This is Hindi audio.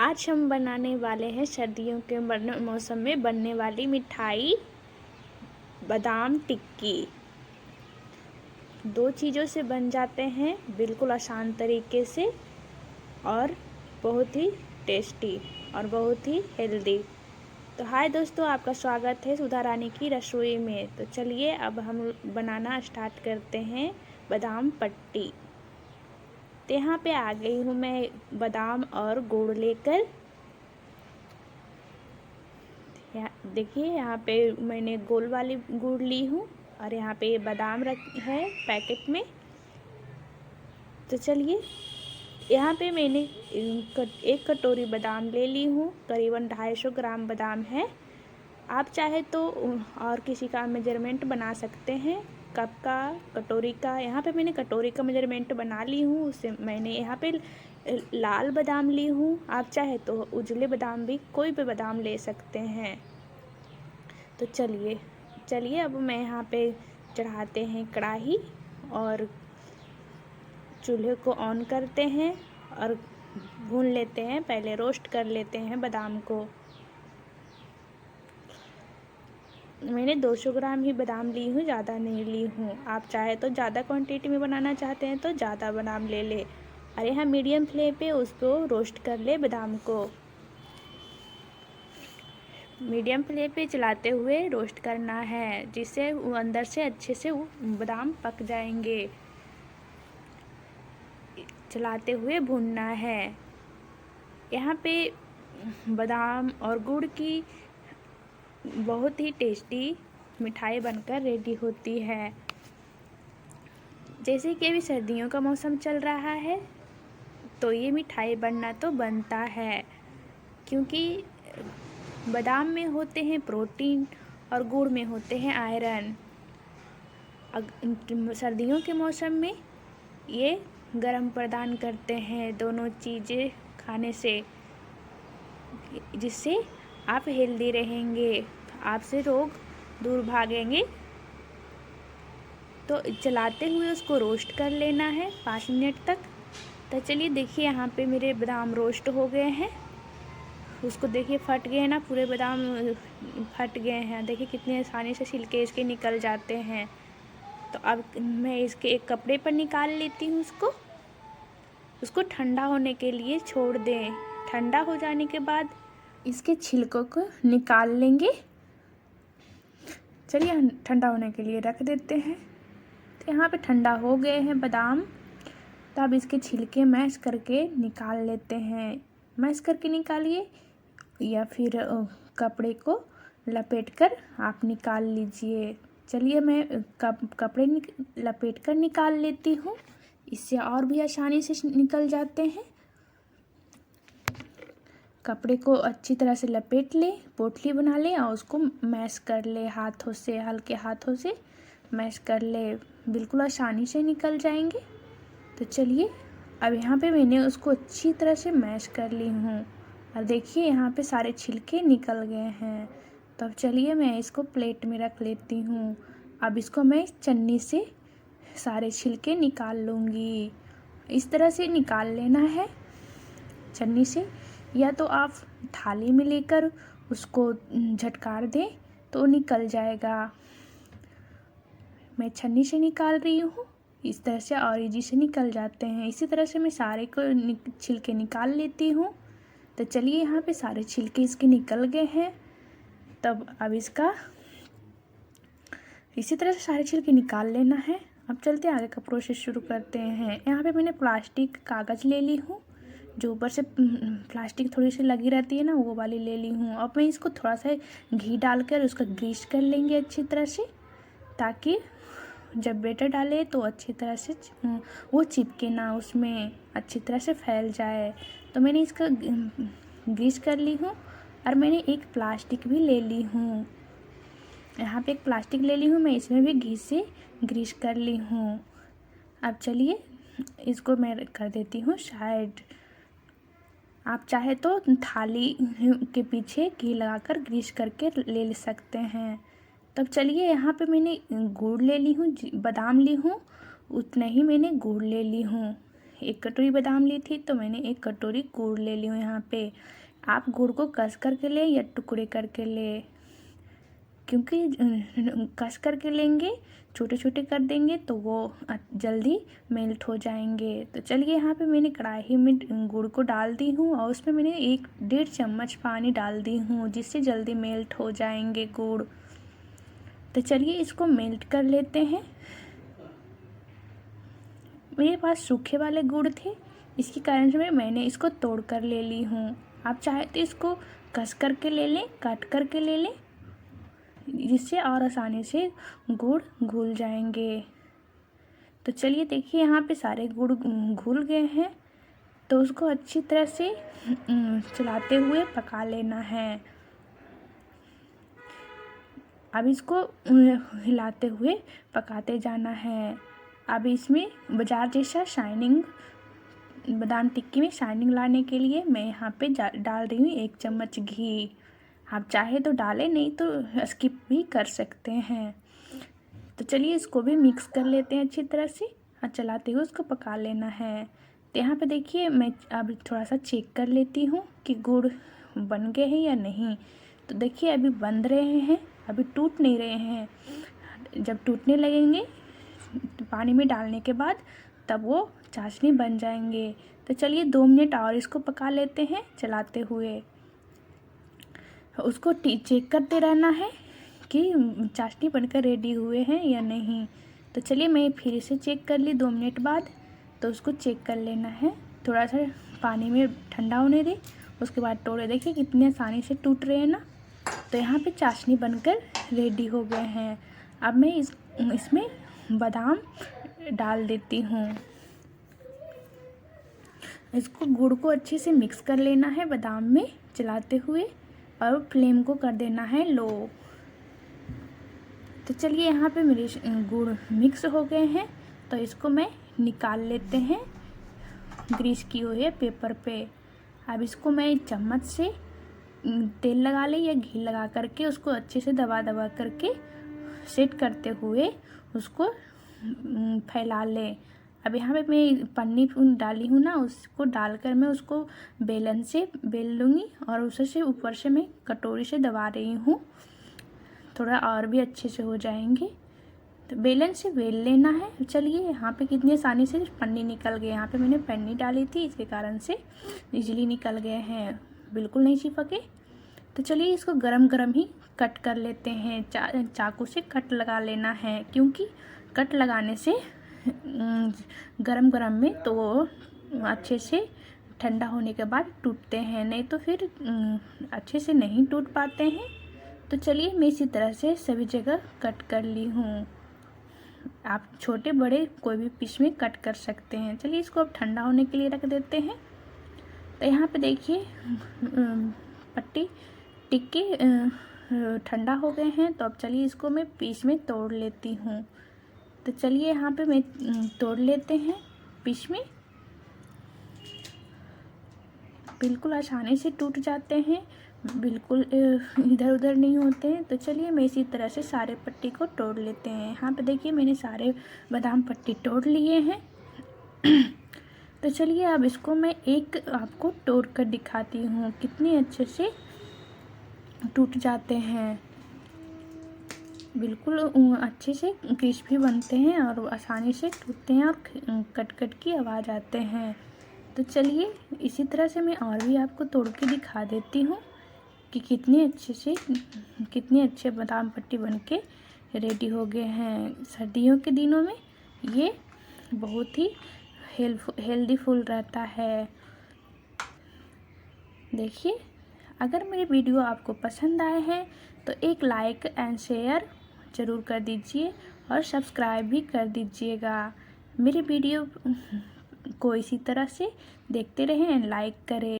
आज हम बनाने वाले हैं सर्दियों के मौसम में बनने वाली मिठाई बादाम टिक्की। दो चीज़ों से बन जाते हैं बिल्कुल आसान तरीके से और बहुत ही टेस्टी और बहुत ही हेल्दी। तो हाय दोस्तों, आपका स्वागत है सुधा रानी की रसोई में। तो चलिए अब हम बनाना स्टार्ट करते हैं बादाम पट्टी। तो यहाँ पे आ गई हूँ मैं बादाम और गुड़ लेकर। देखिए यहाँ पे मैंने गोल वाली गुड़ ली हूँ और यहाँ पे बादाम है पैकेट में। तो चलिए यहाँ पे मैंने एक कटोरी बादाम ले ली हूँ, करीबन 250 ग्राम बादाम है। आप चाहे तो और किसी का मेजरमेंट बना सकते हैं, कप का, कटोरी का। यहाँ पे मैंने कटोरी का मेजरमेंट बना ली हूँ। उससे मैंने यहाँ पे लाल बादाम ली हूँ। आप चाहे तो उजले बादाम भी, कोई भी बादाम ले सकते हैं। तो चलिए अब मैं यहाँ पे चढ़ाते हैं कढ़ाई और चूल्हे को ऑन करते हैं और भून लेते हैं। पहले रोस्ट कर लेते हैं बादाम को। मैंने 200 ग्राम ही बादाम ली हूँ, ज़्यादा नहीं ली हूँ। आप चाहे तो ज़्यादा क्वांटिटी में बनाना चाहते हैं तो ज़्यादा बादाम ले ले। और यहाँ मीडियम फ्लेम पे उसको रोस्ट कर ले बादाम को। मीडियम फ्लेम पे चलाते हुए रोस्ट करना है, जिससे वो अंदर से अच्छे से बादाम पक जाएंगे। चलाते हुए भूनना है। यहाँ पे बादाम और गुड़ की बहुत ही टेस्टी मिठाई बनकर रेडी होती है। जैसे कि अभी सर्दियों का मौसम चल रहा है तो ये मिठाई बनना तो बनता है, क्योंकि बादाम में होते हैं प्रोटीन और गुड़ में होते हैं आयरन। सर्दियों के मौसम में ये गर्म प्रदान करते हैं दोनों चीज़ें खाने से, जिससे आप हेल्दी रहेंगे, आपसे रोग दूर भागेंगे। तो चलाते हुए उसको रोस्ट कर लेना है 5 मिनट तक। तो चलिए देखिए यहाँ पे मेरे बादाम रोस्ट हो गए हैं। उसको देखिए फट गए ना, पूरे बादाम फट गए हैं। देखिए कितनी आसानी से छिलके इसके निकल जाते हैं। तो अब मैं इसके एक कपड़े पर निकाल लेती हूँ उसको ठंडा होने के लिए छोड़ दें। ठंडा हो जाने के बाद इसके छिलकों को निकाल लेंगे। चलिए ठंडा होने के लिए रख देते हैं। तो यहाँ पे ठंडा हो गए हैं बादाम। तो अब इसके छिलके मैश करके निकाल लेते हैं। मैश करके निकालिए या फिर कपड़े को लपेट कर आप निकाल लीजिए। चलिए मैं कपड़े लपेट कर निकाल लेती हूँ, इससे और भी आसानी से निकल जाते हैं। कपड़े को अच्छी तरह से लपेट ले, पोटली बना ले और उसको मैश कर ले हाथों से, हल्के हाथों से मैश कर ले। बिल्कुल आसानी से निकल जाएंगे। तो चलिए अब यहाँ पे मैंने उसको अच्छी तरह से मैश कर ली हूँ और देखिए यहाँ पे सारे छिलके निकल गए हैं। तो अब चलिए मैं इसको प्लेट में रख लेती हूँ। अब इसको मैं छन्नी से सारे छिलके निकाल लूँगी। इस तरह से निकाल लेना है छन्नी से, या तो आप थाली में लेकर उसको झटकार दें तो निकल जाएगा। मैं छन्नी से निकाल रही हूँ, इस तरह से और इजी से निकल जाते हैं। इसी तरह से मैं सारे को छिलके निकाल लेती हूँ। तो चलिए यहाँ पे सारे छिलके इसके निकल गए हैं। तब अब इसका इसी तरह से सारे छिलके निकाल लेना है। अब चलते आगे का प्रोसेस शुरू करते हैं। यहाँ पे मैंने प्लास्टिक कागज़ ले ली हूँ, जो ऊपर से प्लास्टिक थोड़ी सी लगी रहती है ना, वो वाली ले ली हूँ। अब मैं इसको थोड़ा सा घी डालकर उसका ग्रीस कर लेंगे अच्छी तरह से, ताकि जब बैटर डाले तो अच्छी तरह से वो चिपके ना, उसमें अच्छी तरह से फैल जाए। तो मैंने इसका ग्रीस कर ली हूँ और मैंने एक प्लास्टिक भी ले ली हूँ। यहाँ पे एक प्लास्टिक ले ली हूँ, मैं इसमें भी घी से ग्रीस कर ली हूँ। अब चलिए इसको मैं कर देती हूँ साइड। आप चाहे तो थाली के पीछे घी लगाकर ग्रीस करके ले सकते हैं। तब चलिए यहाँ पे मैंने गुड़ ले ली हूँ, बादाम ली हूँ, उतना ही मैंने गुड़ ले ली हूँ। 1 कटोरी बादाम ली थी तो मैंने 1 कटोरी गुड़ ले ली हूँ यहाँ पे। आप गुड़ को कस करके ले या टुकड़े करके ले, क्योंकि कस करके लेंगे, छोटे छोटे कर देंगे तो वो जल्दी मेल्ट हो जाएंगे। तो चलिए यहाँ पे मैंने कढ़ाई में गुड़ को डाल दी हूँ और उसमें मैंने 1-1.5 चम्मच पानी डाल दी हूँ, जिससे जल्दी मेल्ट हो जाएंगे गुड़। तो चलिए इसको मेल्ट कर लेते हैं। मेरे पास सूखे वाले गुड़ थे, इसके कारण से मैंने इसको तोड़ कर ले ली हूँ। आप चाहे तो इसको कस करके ले लें, काट करके ले लें, जिससे और आसानी से गुड़ घुल जाएंगे। तो चलिए देखिए यहाँ पे सारे गुड़ घुल गए हैं, तो उसको अच्छी तरह से चलाते हुए पका लेना है। अब इसको हिलाते हुए पकाते जाना है। अब इसमें बाजार जैसा शाइनिंग, बादाम टिक्की में शाइनिंग लाने के लिए मैं यहाँ पे डाल रही हूँ 1 चम्मच घी। आप चाहे तो डालें, नहीं तो स्किप भी कर सकते हैं। तो चलिए इसको भी मिक्स कर लेते हैं अच्छी तरह से और चलाते हुए उसको पका लेना है। तो यहाँ पे देखिए मैं अब थोड़ा सा चेक कर लेती हूँ कि गुड़ बन गए हैं या नहीं। तो देखिए अभी बन रहे हैं, अभी टूट नहीं रहे हैं। जब टूटने लगेंगे पानी में डालने के बाद, तब वो चाशनी बन जाएंगे। तो चलिए 2 मिनट और इसको पका लेते हैं चलाते हुए। उसको चेक करते रहना है कि चाशनी बनकर रेडी हुए हैं या नहीं। तो चलिए मैं फिर से चेक कर ली 2 मिनट बाद। तो उसको चेक कर लेना है, थोड़ा सा पानी में ठंडा होने दे, उसके बाद तोड़े। देखिए कितनी आसानी से टूट रहे हैं ना। तो यहाँ पे चाशनी बनकर रेडी हो गए हैं। अब मैं इसमें बादाम डाल देती हूँ। इसको गुड़ को अच्छे से मिक्स कर लेना है बादाम में चलाते हुए, और फ्लेम को कर देना है लो। तो चलिए यहाँ पे मेरे गुड़ मिक्स हो गए हैं, तो इसको मैं निकाल लेते हैं ग्रीस किए हुए पेपर पे। अब इसको मैं चम्मच से तेल लगा ले या घी लगा करके उसको अच्छे से दबा दबा करके सेट करते हुए उसको फैला लें। अब यहाँ पे मैं पन्नी डाली हूँ ना, उसको डालकर मैं उसको बेलन से बेल लूँगी और उसे से ऊपर से मैं कटोरी से दबा रही हूँ, थोड़ा और भी अच्छे से हो जाएंगे। तो बेलन से बेल लेना है। चलिए यहाँ पे कितनी आसानी से पन्नी निकल गए। यहाँ पे मैंने पन्नी डाली थी, इसके कारण से इजीली निकल गए हैं, बिल्कुल नहीं चिपके। तो चलिए इसको गरम गरम ही कट कर लेते हैं। चाकू से कट लगा लेना है, क्योंकि कट लगाने से गरम गरम में तो वो अच्छे से ठंडा होने के बाद टूटते हैं, नहीं तो फिर अच्छे से नहीं टूट पाते हैं। तो चलिए मैं इसी तरह से सभी जगह कट कर ली हूँ। आप छोटे बड़े कोई भी पीस में कट कर सकते हैं। चलिए इसको अब ठंडा होने के लिए रख देते हैं। तो यहाँ पे देखिए पट्टी टिक्की ठंडा हो गए हैं। तो अब चलिए इसको मैं पीस में तोड़ लेती हूँ। तो चलिए यहाँ पे मैं तोड़ लेते हैं पीस में। बिल्कुल आसानी से टूट जाते हैं, बिल्कुल इधर उधर नहीं होते हैं। तो चलिए मैं इसी तरह से सारे पट्टी को तोड़ लेते हैं। यहाँ पे देखिए मैंने सारे बादाम पट्टी तोड़ लिए हैं। तो चलिए अब इसको मैं एक आपको तोड़ कर दिखाती हूँ कितने अच्छे से टूट जाते हैं। बिल्कुल अच्छे से क्रिस्पी बनते हैं और आसानी से टूटते हैं और कट कट की आवाज़ आते हैं। तो चलिए इसी तरह से मैं और भी आपको तोड़ के दिखा देती हूँ कि कितने अच्छे बादाम पट्टी बनके रेडी हो गए हैं। सर्दियों के दिनों में ये बहुत ही हेल्दी फुल रहता है। देखिए अगर मेरे वीडियो आपको पसंद आए हैं तो एक लाइक एंड शेयर ज़रूर कर दीजिए और सब्सक्राइब भी कर दीजिएगा। मेरे वीडियो को इसी तरह से देखते रहें एंड लाइक करें।